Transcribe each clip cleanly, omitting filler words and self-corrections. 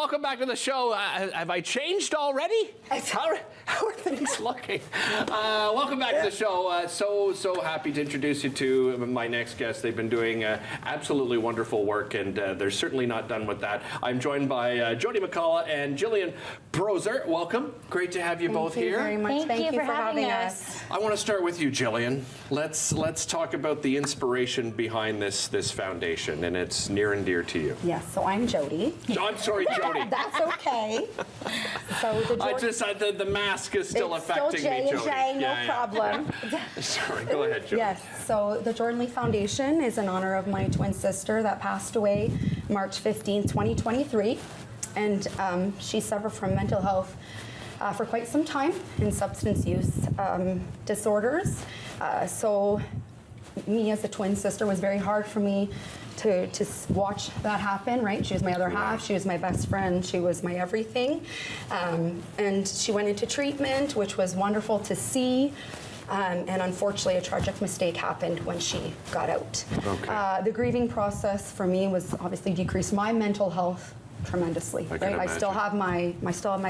welcome back to the show. Have I changed already? How are things looking? Welcome back to the show. So happy to introduce you to my next guest. They've been doing absolutely wonderful work, and they're certainly not done with that. I'm joined by Jody McCullough and Jillian Brozer. Welcome. Great to have you both here. Thank you very much. Thank you for having us. I want to start with you, Jillian. Let's talk about the inspiration behind this foundation, and it's near and dear to you. Yes, so I'm Jody. I'm sorry, Jody. That's okay. So the mask is still affecting me, Jody. J&J, no problem. Sorry, go ahead, Jody. Yes, so the Jordan Leigh Foundation is in honor of my twin sister that passed away March 15, 2023. And she suffered from mental health for quite some time and substance use disorders. So me as a twin sister was very hard for me to watch that happen, right? She was my other half, she was my best friend, she was my everything. And she went into treatment, which was wonderful to see. And unfortunately, a tragic mistake happened when she got out. Okay. The grieving process for me was obviously decreased my mental health tremendously. I still have my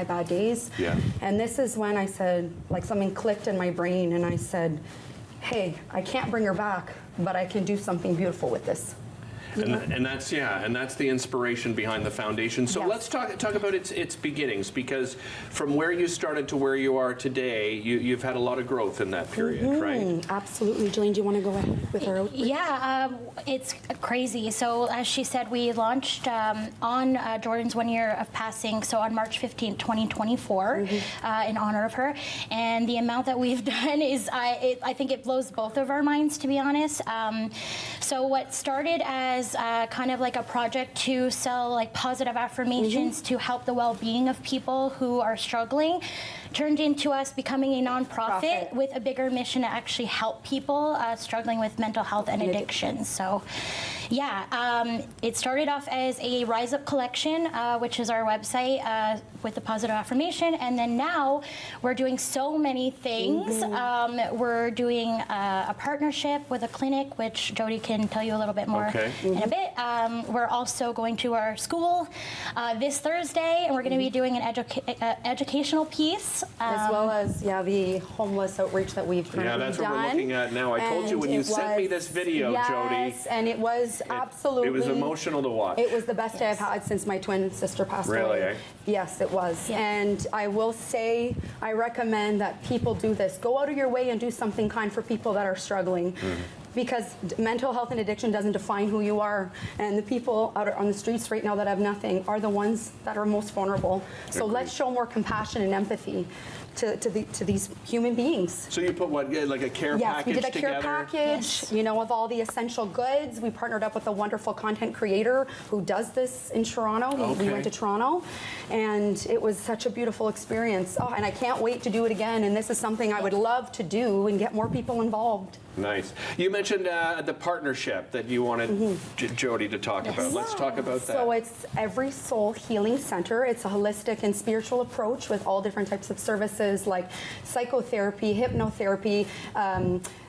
bad days. Yeah. And this is when I said, like, something clicked in my brain, and I said, hey, I can't bring her back, but I can do something beautiful with this. And that's the inspiration behind the foundation. So let's talk about its beginnings, because from where you started to where you are today, you've had a lot of growth in that period, right? Absolutely. Jillian, do you want to go ahead with her? Yeah, it's crazy. So as she said, we launched on Jordan's 1 year of passing, so on March 15th, 2024, in honor of her. And the amount that we've done is, I think it blows both of our minds, to be honest. So what started as kind of like a project to sell like positive affirmations to help the well-being of people who are struggling turned into us becoming a nonprofit with a bigger mission to actually help people struggling with mental health and addiction. So yeah, it started off as a Rise Up collection, which is our website with the positive affirmation, and then now we're doing so many things. We're doing a partnership with a clinic, which Jody can tell you a little bit more in a bit. We're also going to our school this Thursday, and we're going to be doing an educational piece. As well as, the homeless outreach that we've currently done. Yeah, that's what we're looking at now. I told you when you sent me this video, Jody. Yes, and it was absolutely... It was emotional to watch. It was the best day I've had since my twin sister passed away. Really, eh? Yes, it was. Yeah. And I will say, I recommend that people do this. Go out of your way and do something kind for people that are struggling. Because mental health and addiction doesn't define who you are. And the people out on the streets right now that have nothing are the ones that are most vulnerable. So let's show more compassion and empathy to these human beings. So you put what, like a care package Yes, we did a together? care package, with all the essential goods. We partnered up with a wonderful content creator who does this in Toronto. We went to Toronto, and it was such a beautiful experience. Oh, and I can't wait to do it again, and this is something I would love to do and get more people involved. Nice. You mentioned the partnership that you wanted Jody to talk about. Let's talk about that. So it's Every Soul Healing Center. It's a holistic and spiritual approach with all different types of services like psychotherapy, hypnotherapy,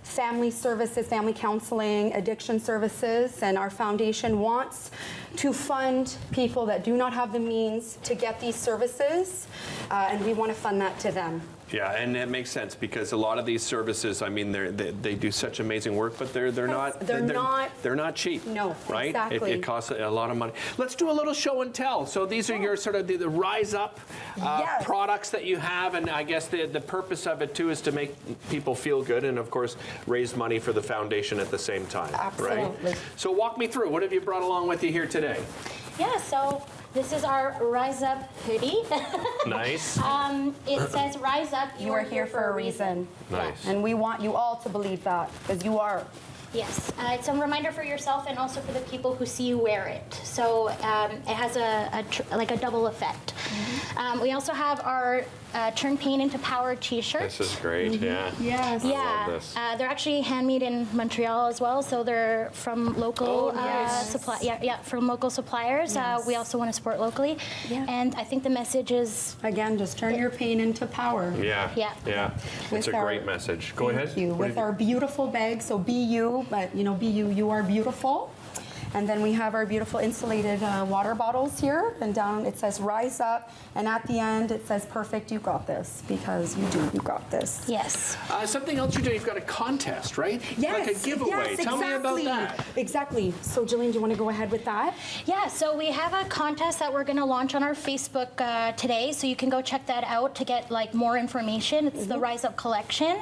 family services, family counseling, addiction services, and our foundation wants to fund people that do not have the means to get these services, and we want to fund that to them. Yeah, and it makes sense because a lot of these services, I mean, they do such amazing work, but they're not cheap. No, right? Exactly. It costs a lot of money. Let's do a little show and tell. So these are your sort of the Rise Up products that you have, and I guess the purpose of it too is to make people feel good, and of course raise money for the foundation at the same time. Absolutely. Right? So walk me through. What have you brought along with you here today? Yeah, so this is our Rise Up hoodie. Nice. It says Rise Up, You are here for a reason. Nice. And we want you all to believe that, because you are. Yes, it's a reminder for yourself and also for the people who see you wear it. So it has like a double effect. We also have our Turn Pain into Power t-shirts. This is great, yeah. Yes. Yeah, love this. They're actually handmade in Montreal as well, so they're from local from local suppliers. Yes. We also want to support locally, and I think the message is Again, just turn your pain into power. Yeah. It's a great message. Go ahead. Thank you. With our beautiful bag, so be you, but be you, you are beautiful. And then we have our beautiful insulated water bottles here, and down it says rise up, and at the end it says perfect, you got this, because you got this. Yes. Something else you're doing, you've got a contest, right? Yes, like a giveaway. yes, Tell me about exactly. that. Exactly. So Jillian, do you want to go ahead with that? Yeah, so we have a contest that we're going to launch on our Facebook today, so you can go check that out to get like more information. It's the Rise Up collection.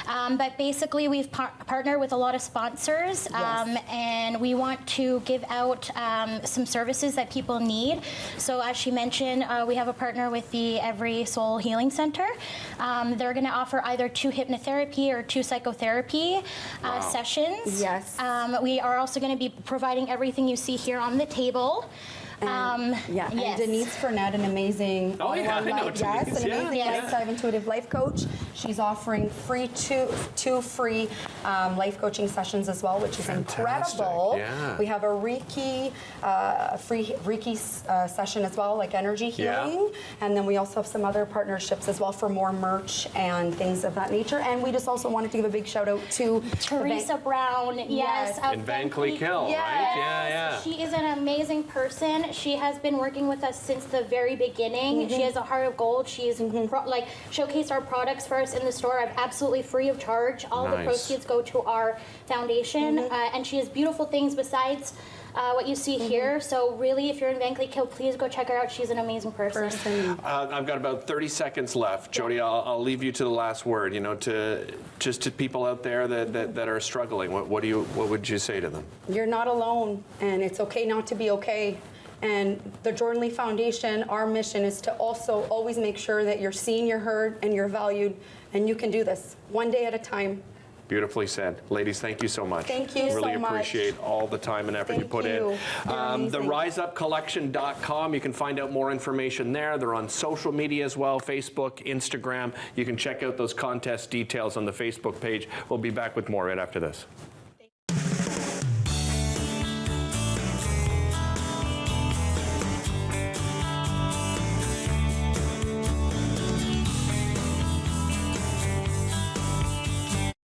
But basically, we've partnered with a lot of sponsors, and we want to give out some services that people need. So as she mentioned, we have a partner with the Every Soul Healing Center. They're going to offer either 2 hypnotherapy or 2 psychotherapy sessions. Yes. We are also going to be providing everything you see here on the table. And Yes. Denise Furnett, an amazing Oh, yeah, I know Denise. an amazing Yeah. lifestyle intuitive life coach. She's offering two free life coaching sessions as well, which is Fantastic. incredible. Yeah. We have a Reiki, free Reiki session as well, like energy Yeah. healing. And then we also have some other partnerships as well for more merch and things of that nature. And we just also wanted to give a big shout out to Teresa Brown, yes. Yes. of In Van Cleek Hill, Yes. right? Yeah. She is an amazing person. She has been working with us since the very beginning. She has a heart of gold. She's like showcased our products for us in the store absolutely free of charge. All the Nice. proceeds go to our foundation, and she has beautiful things besides what you see here. So really, if you're in Van Cleek Hill, please go check her out. She's an amazing person. I've got about 30 seconds left. Jody, I'll leave you to the last word, to people out there that are struggling. What would you say to them? You're not alone, and it's okay not to be okay. And the Jordan Leigh Foundation, our mission is to also always make sure that you're seen, you're heard, and you're valued, and you can do this one day at a time. Beautifully said. Ladies, thank you so much. Thank you really so much. appreciate all the time and effort you Thank put you. in. You're amazing. The riseupcollection.com, you can find out more information there. They're on social media as well, Facebook, Instagram. You can check out those contest details on the Facebook page. We'll be back with more right after this.